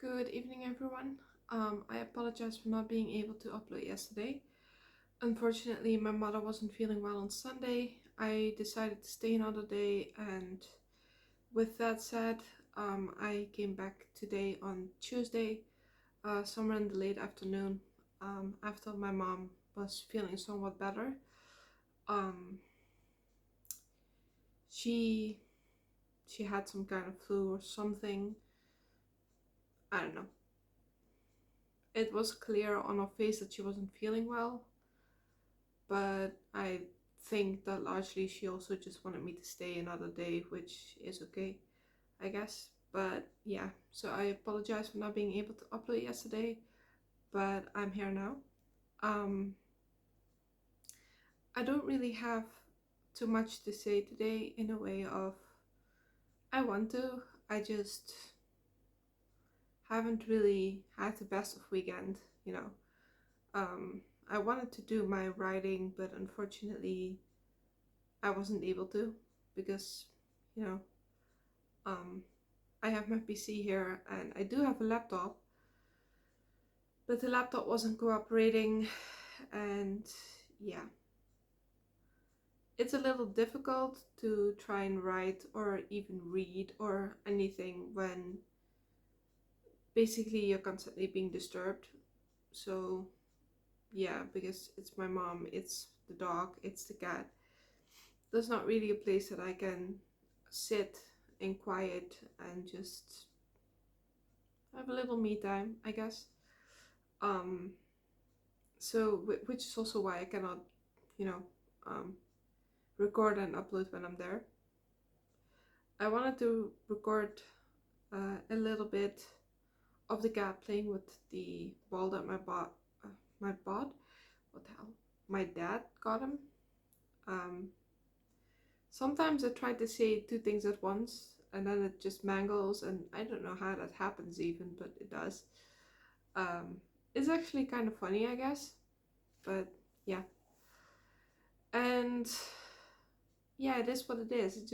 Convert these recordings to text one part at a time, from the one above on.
Good evening, everyone. I apologize for not being able to upload yesterday. Unfortunately, my mother wasn't feeling well on Sunday. I decided to stay another day, and with that said, I came back today on Tuesday, somewhere in the late afternoon, after my mom was feeling somewhat better. Um, she she had some kind of flu or something. I don't know. It was clear on her face that she wasn't feeling well, but I think that largely she also just wanted me to stay another day, which is okay, I guess. But yeah, so I apologize for not being able to upload yesterday, but I'm here now. Um, I don't really have too much to say today in a way of I want to, I just haven't really had the best of weekend, you know. I wanted to do my writing, but unfortunately I wasn't able to because, you know, um, I have my PC here and I do have a laptop, but the laptop wasn't cooperating, and yeah, it's a little difficult to try and write or even read or anything when basically you're constantly being disturbed. So yeah, because it's my mom, it's the dog, it's the cat. There's not really a place that I can sit in quiet and just have a little me time, I guess. Um, so which is also why I cannot, you know, um, record and upload when I'm there. I wanted to record a little bit of the cat playing with the ball that my bot, what the hell, my dad got him. Um, Sometimes I try to say two things at once and then it just mangles, and I don't know how that happens even, but it does. Um, it's actually kind of funny, I guess, but yeah. And yeah, it is what it is.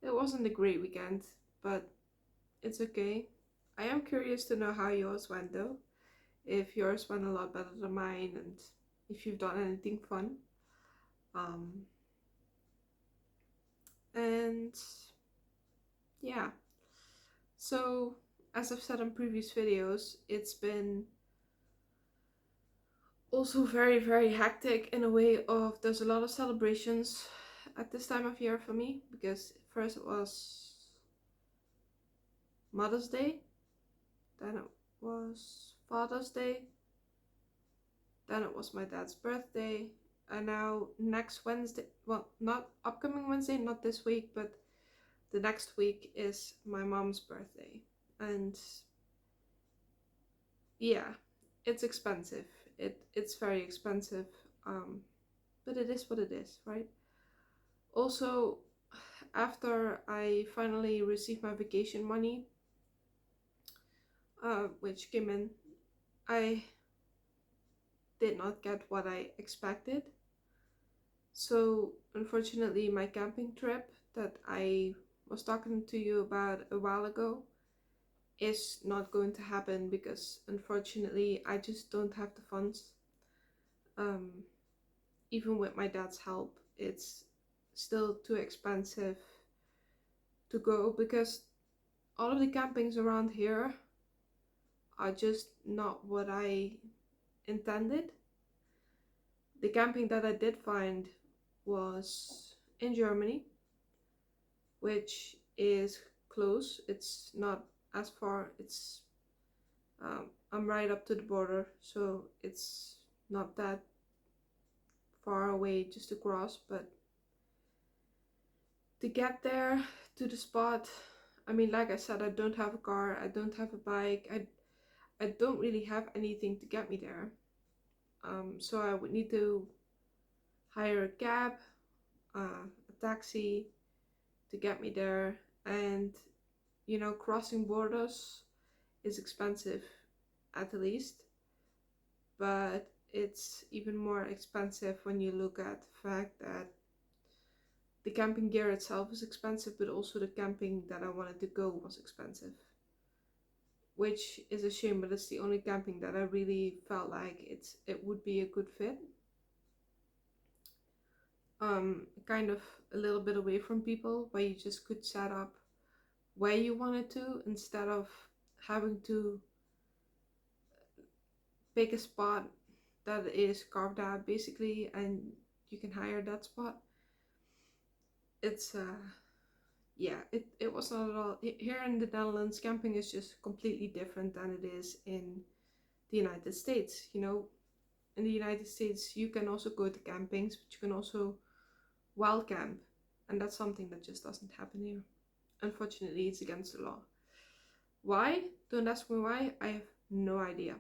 It wasn't a great weekend, but it's okay. I am curious to know how yours went though. If yours went a lot better than mine, and if you've done anything fun. Um, and yeah, so as I've said in previous videos, it's been also very hectic in a way of there's a lot of celebrations at this time of year for me, because first it was Mother's Day, then it was Father's Day, then it was my dad's birthday, and now next Wednesday, well, not upcoming Wednesday, not this week, but the next week is my mom's birthday. And yeah, it's expensive. It's very expensive. Um, but it is what it is, right? Also, after I finally received my vacation money, which came in, I did not get what I expected. So unfortunately, my camping trip that I was talking to you about a while ago is not going to happen because unfortunately I just don't have the funds. Um, Even with my dad's help, it's still too expensive to go because all of the campings around here are just not what I intended. The camping that I did find was in Germany, which is close. It's not as far. I'm right up to the border, so it's not that far away just to cross. But to get there to the spot, I mean, like I said, I don't have a car. I don't have a bike. I don't really have anything to get me there. So I would need to hire a cab, a taxi to get me there, and you know, crossing borders is expensive at the least, but it's even more expensive when you look at the fact that the camping gear itself is expensive, but also the camping that I wanted to go was expensive. which is a shame, but it's the only camping that I really felt like it would be a good fit. Kind of a little bit away from people, where you just could set up where you wanted to instead of having to pick a spot that is carved out basically, and you can hire that spot. It's yeah, it was not at all. Here in the Netherlands, camping is just completely different than it is in the United States. You know, in the United States, you can also go to campings, but you can also wild camp, and that's something that just doesn't happen here. Unfortunately, it's against the law. Why? Don't ask me why. I have no idea.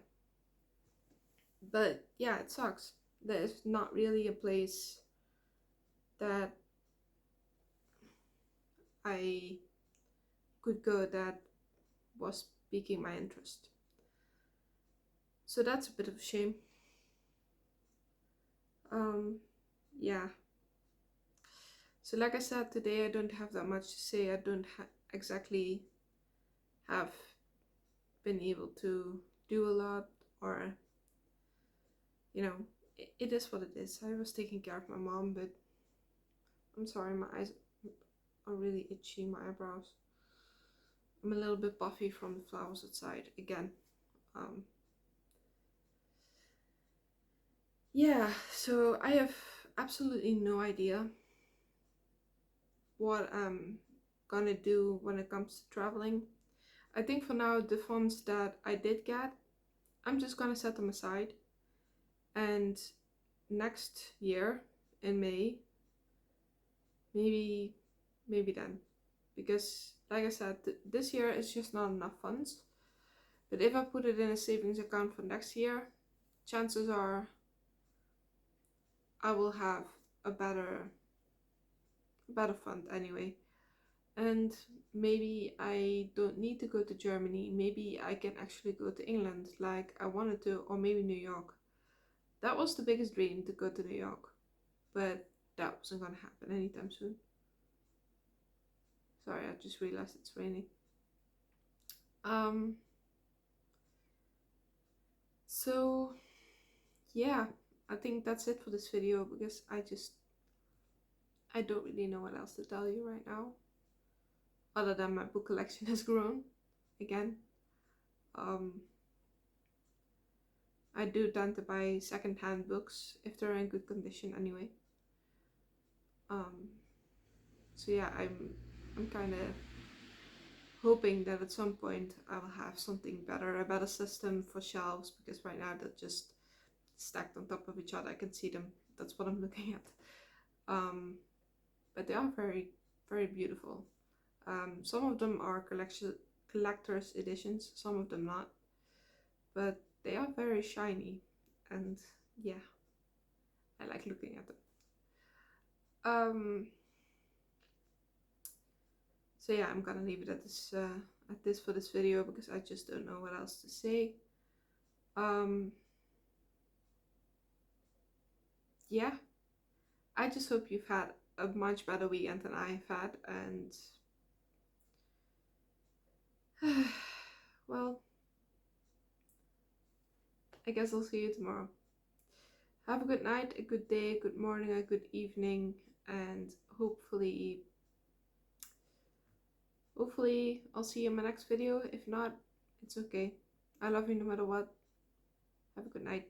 But yeah, it sucks. There's not really a place that I could go that was piquing my interest. So that's a bit of a shame. Yeah. So like I said, today I don't have that much to say. I don't exactly have been able to do a lot, or you know, it is what it is. I was taking care of my mom, but I'm sorry, my eyes are really itchy, my eyebrows. I'm a little bit puffy from the flowers outside again. Um, yeah, so I have absolutely no idea what I'm gonna do when it comes to traveling. I think for now, the funds that I did get, I'm just gonna set them aside. And next year in May, maybe, maybe then. Because, like I said, this year is just not enough funds. But if I put it in a savings account for next year, chances are I will have a better fund anyway. And maybe I don't need to go to Germany. Maybe I can actually go to England like I wanted to, or maybe New York. That was the biggest dream, to go to New York, but that wasn't gonna happen anytime soon. Sorry, I just realized it's raining. Um, so yeah, I think that's it for this video, because I don't really know what else to tell you right now, other than my book collection has grown again. Um, I do tend to buy second-hand books if they're in good condition anyway. Um, so yeah, I'm kind of hoping that at some point I will have something better, a better system for shelves, because right now they're just stacked on top of each other. I can see them. That's what I'm looking at. But they are very, very beautiful. Some of them are collector's editions, some of them not. But they are very shiny, and yeah, I like looking at them. So yeah, I'm gonna leave it at this for this video, because I just don't know what else to say. Yeah, I just hope you've had a much better weekend than I've had, and well, I guess I'll see you tomorrow. Have a good night, a good day, a good morning, a good evening, and hopefully I'll see you in my next video. If not, it's okay. I love you no matter what. Have a good night.